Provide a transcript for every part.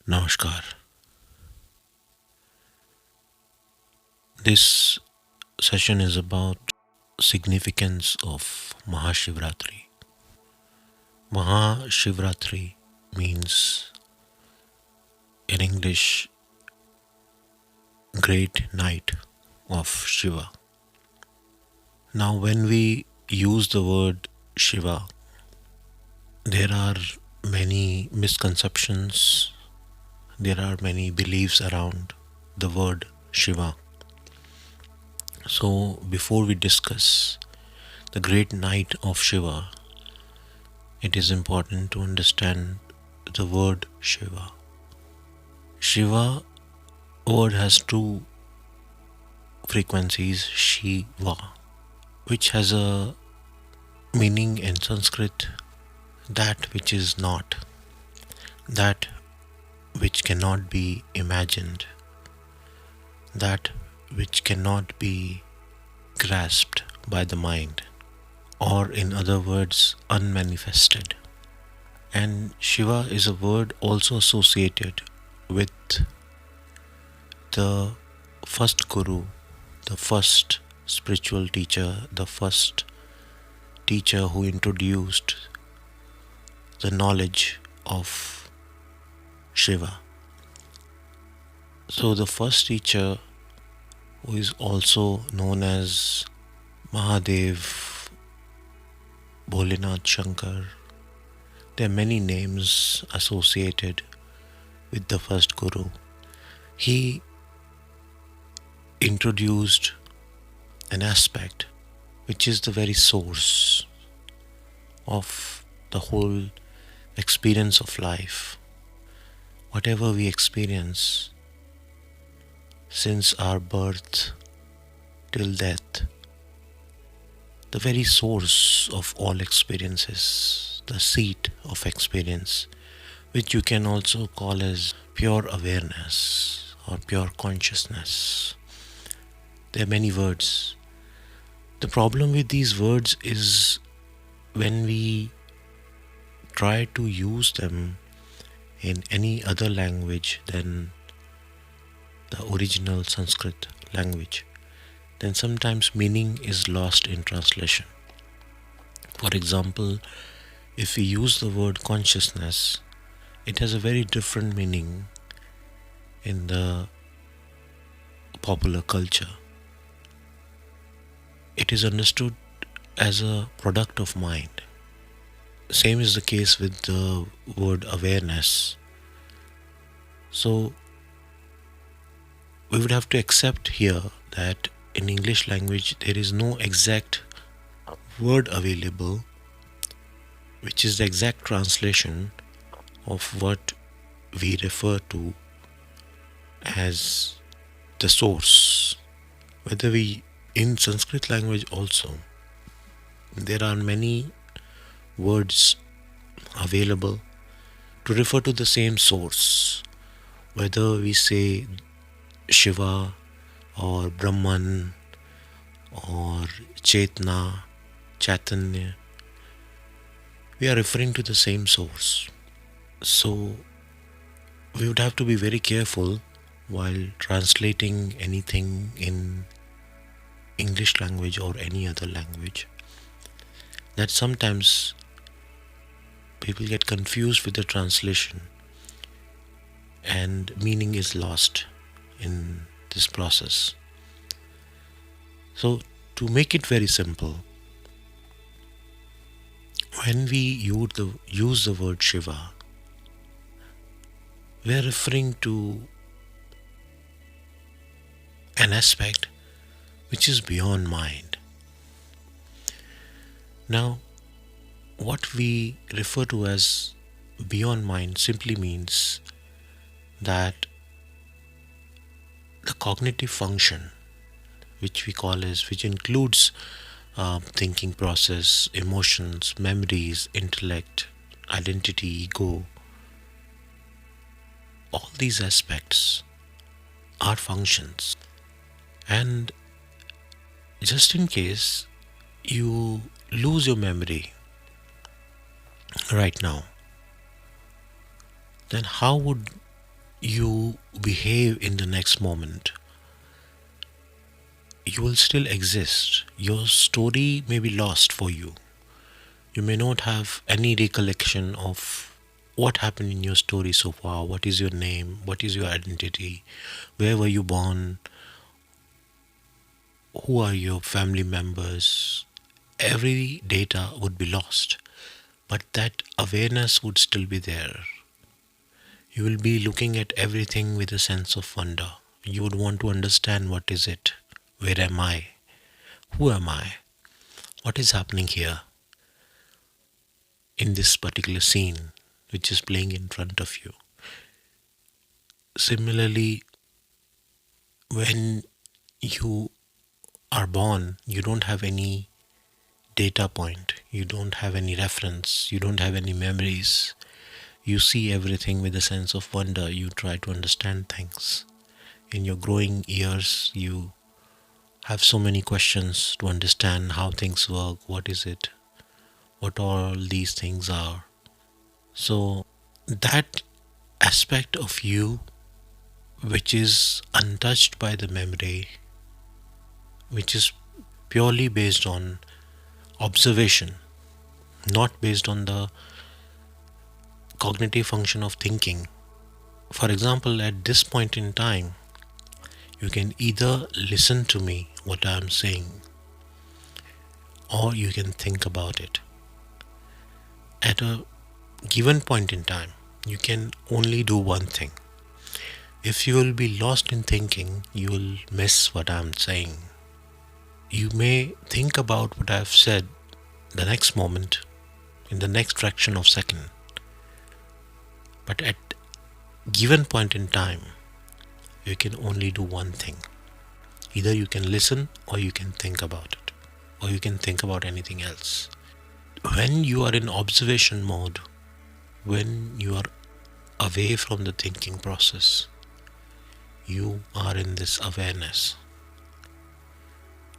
Namaskar. This session is about significance of Mahashivratri. Mahashivratri means in English great night of Shiva. Now when we use the word Shiva, there are many misconceptions, there are many beliefs around the word Shiva. So before we discuss the great night of Shiva, it is important to understand the word Shiva. Shiva word has two frequencies, Shiva, which has a meaning in Sanskrit, that which is not, that which cannot be imagined, that which cannot be grasped by the mind, or in other words, unmanifested. And Shiva is a word also associated with the first guru, the first spiritual teacher, the first teacher who introduced the knowledge of Shiva. So, the first teacher, who is also known as Mahadev, Bholenath Shankar, there are many names associated with the first guru. He introduced an aspect which is the very source of the whole experience of life. Whatever we experience since our birth till death, the very source of all experiences, the seat of experience, which you can also call as pure awareness or pure consciousness. There are many words. The problem with these words is when we try to use them in any other language than the original Sanskrit language, then sometimes meaning is lost in translation. For example, if we use the word consciousness, it has a very different meaning in the popular culture. It is understood as a product of mind. Same is the case with the word awareness. So we would have to accept here that in English language there is no exact word available which is the exact translation of what we refer to as the source. Whether we in Sanskrit language also, there are many words available to refer to the same source. Whether we say Shiva or Brahman or Chetna, Chaitanya, we are referring to the same source. So we would have to be very careful while translating anything in English language or any other language, that sometimes people get confused with the translation and meaning is lost in this process. So, to make it very simple, when we use the word Shiva, we are referring to an aspect which is beyond mind. Now, what we refer to as beyond mind simply means that the cognitive function, which includes thinking process, emotions, memories, intellect, identity, ego, all these aspects are functions. And just in case you lose your memory right now, then how would you behave in the next moment, you will still exist. Your story may be lost for you. You may not have any recollection of what happened in your story so far. What is your name? What is your identity? Where were you born? Who are your family members? Every data would be lost, but that awareness would still be there. You will be looking at everything with a sense of wonder. You would want to understand, what is it? Where am I? Who am I? What is happening here in this particular scene which is playing in front of you? Similarly, when you are born, you don't have any data point, you don't have any reference, you don't have any memories. You see everything with a sense of wonder. You try to understand things. In your growing years, you have so many questions to understand how things work, what is it, what all these things are. So, that aspect of you which is untouched by the memory, which is purely based on observation, not based on the cognitive function of thinking. For example, at this point in time, you can either listen to me, what I am saying, or you can think about it. At a given point in time, you can only do one thing. If you will be lost in thinking, you will miss what I am saying. You may think about what I have said the next moment, in the next fraction of second, but at given point in time, you can only do one thing. Either you can listen or you can think about it, or you can think about anything else. When you are in observation mode, when you are away from the thinking process, you are in this awareness.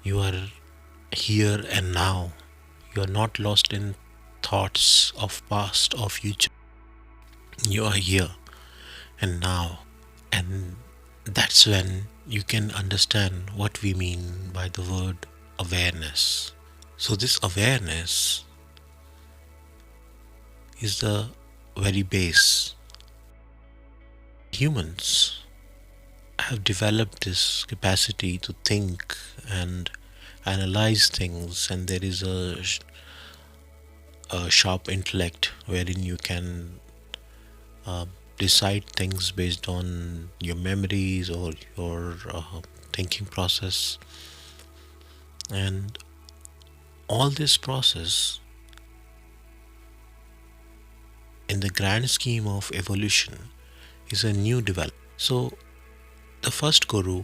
You are here and now. You are not lost in thoughts of past or future. You are here and now. And that's when you can understand what we mean by the word awareness. So, this awareness is the very base. Humans have developed this capacity to think and analyze things, and there is a sharp intellect wherein you can uh, decide things based on your memories or your thinking process. And all this process, in the grand scheme of evolution, is a new development. So, the first guru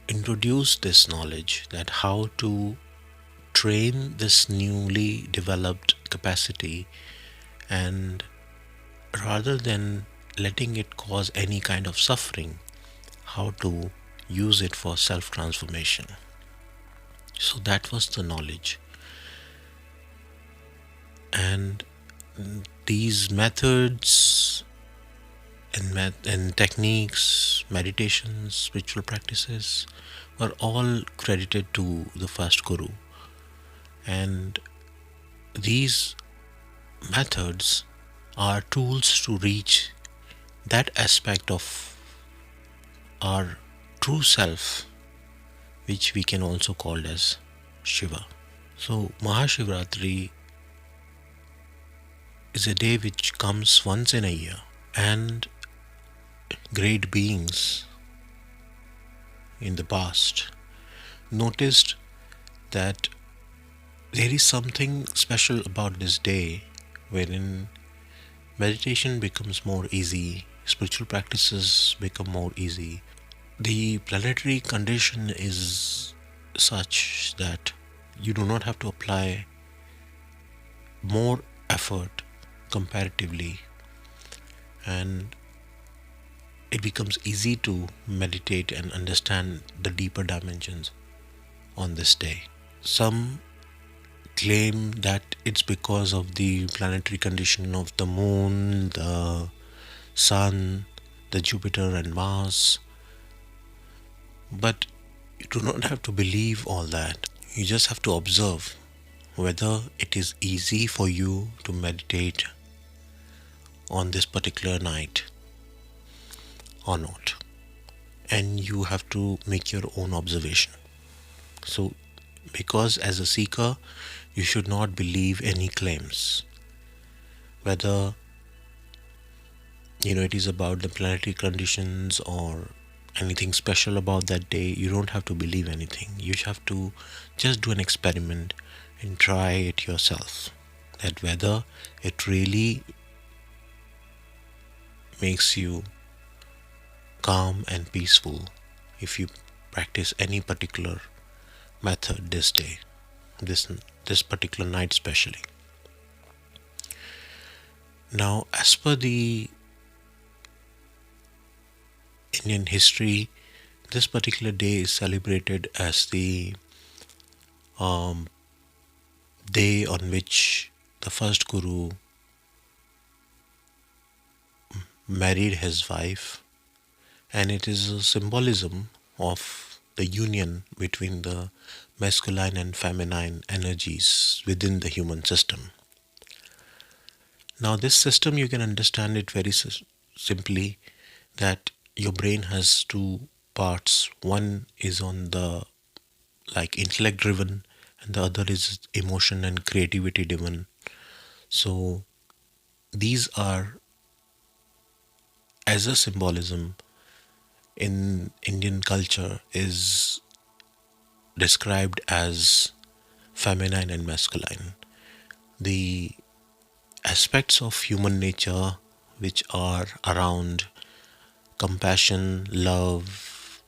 introduced this knowledge, that how to train this newly developed capacity, and rather than letting it cause any kind of suffering, how to use it for self transformation. So that was the knowledge. And these methods and techniques, meditations, spiritual practices were all credited to the first guru. And these methods are tools to reach that aspect of our true self, which we can also call as Shiva. So, Mahashivratri is a day which comes once in a year, and great beings in the past noticed that there is something special about this day, wherein meditation becomes more easy, spiritual practices become more easy. The planetary condition is such that you do not have to apply more effort comparatively, and it becomes easy to meditate and understand the deeper dimensions on this day. Some claim that it's because of the planetary condition of the moon, the sun, the Jupiter and Mars. But you do not have to believe all that. You just have to observe whether it is easy for you to meditate on this particular night or not. And you have to make your own observation. So, because as a seeker, you should not believe any claims, whether it is about the planetary conditions or anything special about that day. You don't have to believe anything. You have to just do an experiment and try it yourself, that whether it really makes you calm and peaceful if you practice any particular method this day, this particular night especially. Now, as per the Indian history, this particular day is celebrated as the um, day on which the first guru married his wife, and it is a symbolism of the union between the masculine and feminine energies within the human system. Now, this system you can understand it very simply, that your brain has two parts. One is on the intellect driven, and the other is emotion and creativity driven. So these are, as a symbolism in Indian culture, is described as feminine and masculine. The aspects of human nature which are around compassion, love,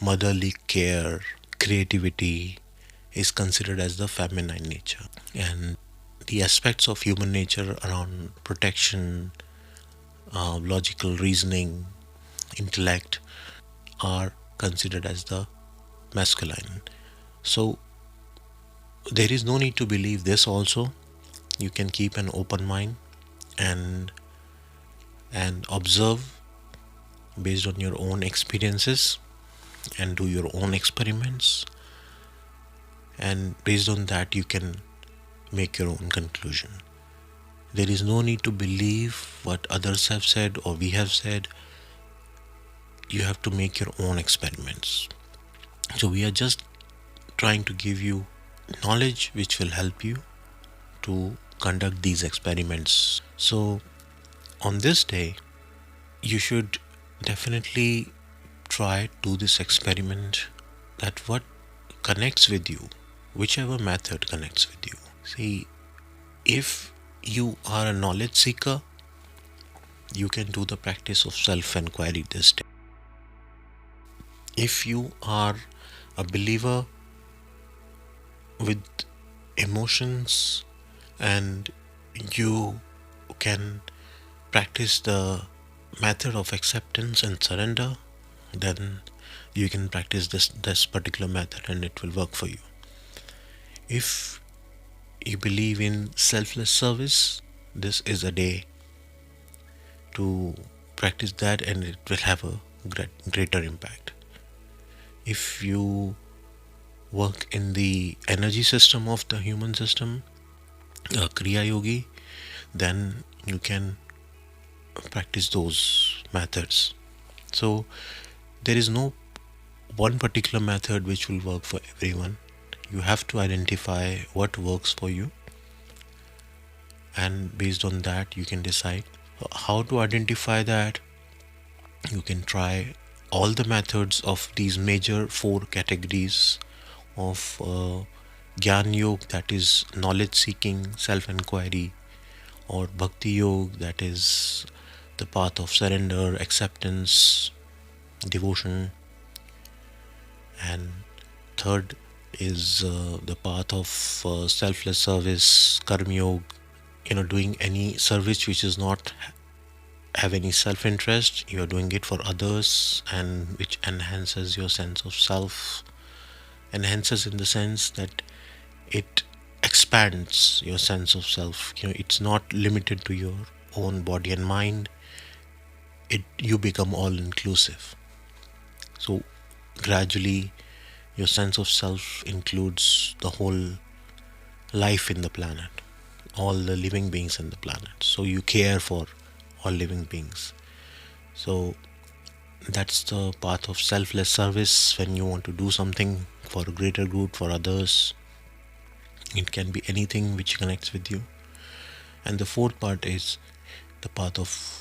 motherly care, creativity is considered as the feminine nature. And the aspects of human nature around protection, logical reasoning, intellect are considered as the masculine. So there is no need to believe this also. You can keep an open mind and observe based on your own experiences and do your own experiments, and based on that you can make your own conclusion. There is no need to believe what others have said or we have said. You have to make your own experiments. So we are just trying to give you knowledge which will help you to conduct these experiments. So on this day, you should definitely try to this experiment, that what connects with you, whichever method connects with you. See, if you are a knowledge seeker, you can do the practice of self-inquiry this day. If you are a believer with emotions and you can practice the method of acceptance and surrender, then you can practice this particular method and it will work for you. If you believe in selfless service, this is a day to practice that and it will have a greater impact. If you work in the energy system of the human system, Kriya Yogi, then you can practice those methods. So there is no one particular method which will work for everyone. You have to identify what works for you, and based on that you can decide how to identify that. You can try all the methods of these major four categories of Gyan Yoga, that is knowledge seeking, self inquiry, or Bhakti Yoga, that is the path of surrender, acceptance, devotion, and third is the path of selfless service, Karma Yoga, doing any service which is not have any self-interest. You are doing it for others, and which enhances your sense of self. Enhances in the sense that it expands your sense of self. It's not limited to your own body and mind. you become all inclusive. So gradually your sense of self includes the whole life in the planet, all the living beings in the planet. So you care for all living beings. So that's the path of selfless service. When you want to do something for a greater good, for others, it can be anything which connects with you. And the fourth part is the path of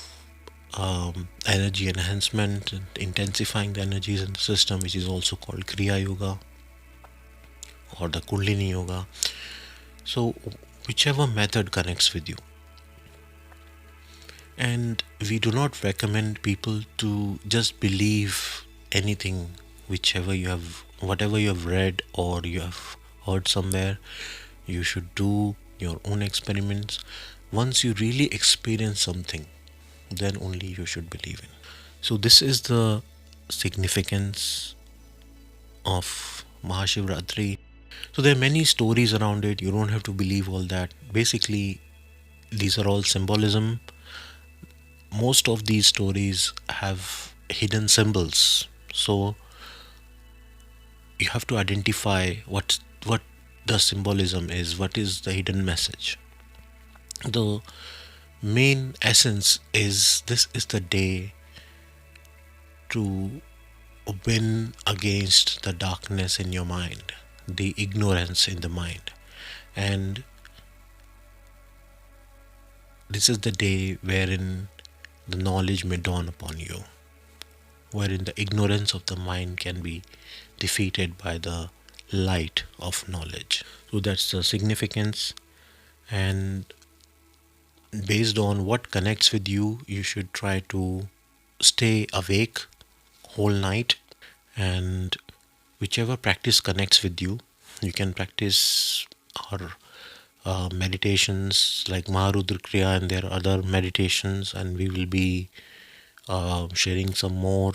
energy enhancement and intensifying the energies in the system, which is also called Kriya Yoga or the Kundalini Yoga. So, whichever method connects with you. And we do not recommend people to just believe anything, whatever you have read or you have heard somewhere. You should do your own experiments. Once you really experience something, then only you should believe in. So, this is the significance of Mahashivratri. So, there are many stories around it. You don't have to believe all that. Basically, these are all symbolism. Most of these stories have hidden symbols. So, you have to identify what the symbolism is, what is the hidden message. The main essence is this is the day to win against the darkness in your mind, the ignorance in the mind. And this is the day wherein the knowledge may dawn upon you, wherein the ignorance of the mind can be defeated by the light of knowledge. So that's the significance. And based on what connects with you, you should try to stay awake whole night. And whichever practice connects with you, you can practice our meditations like Maharudra Kriya, and there are other meditations, and we will be sharing some more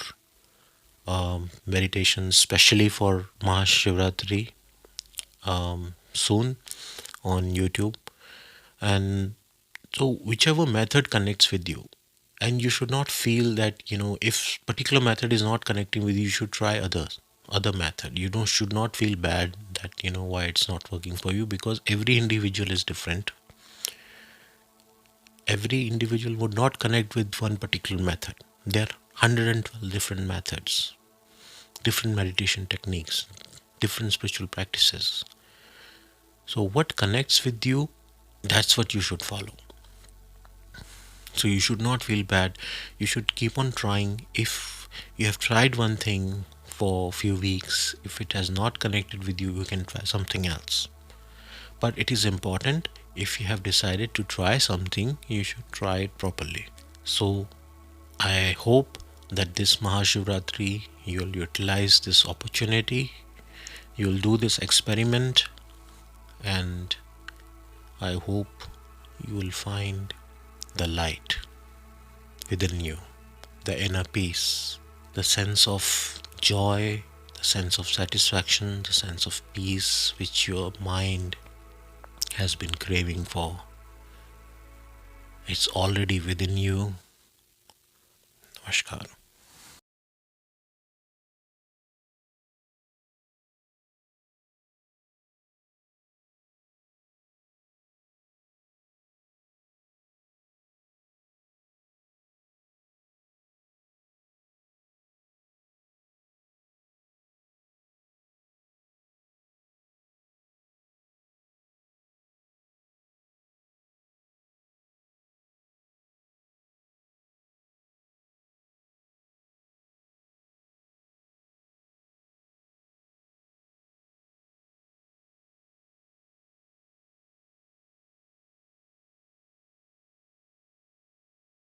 meditations, especially for Mahashivratri, soon on YouTube. And so, whichever method connects with you, and you should not feel that if particular method is not connecting with you, you should try other method. You don't should not feel bad that why it's not working for you, because every individual is different. Every individual would not connect with one particular method. There are 112 different methods, different meditation techniques, different spiritual practices. So what connects with you, that's what you should follow. So you should not feel bad. You should keep on trying. If you have tried one thing for a few weeks, if it has not connected with you, you can try something else. But it is important, if you have decided to try something, you should try it properly. So I hope that this Mahashivratri, you'll utilize this opportunity, you'll do this experiment, and I hope you will find the light within you, the inner peace, the sense of joy, the sense of satisfaction, the sense of peace which your mind has been craving for. It's already within you. Namaskar.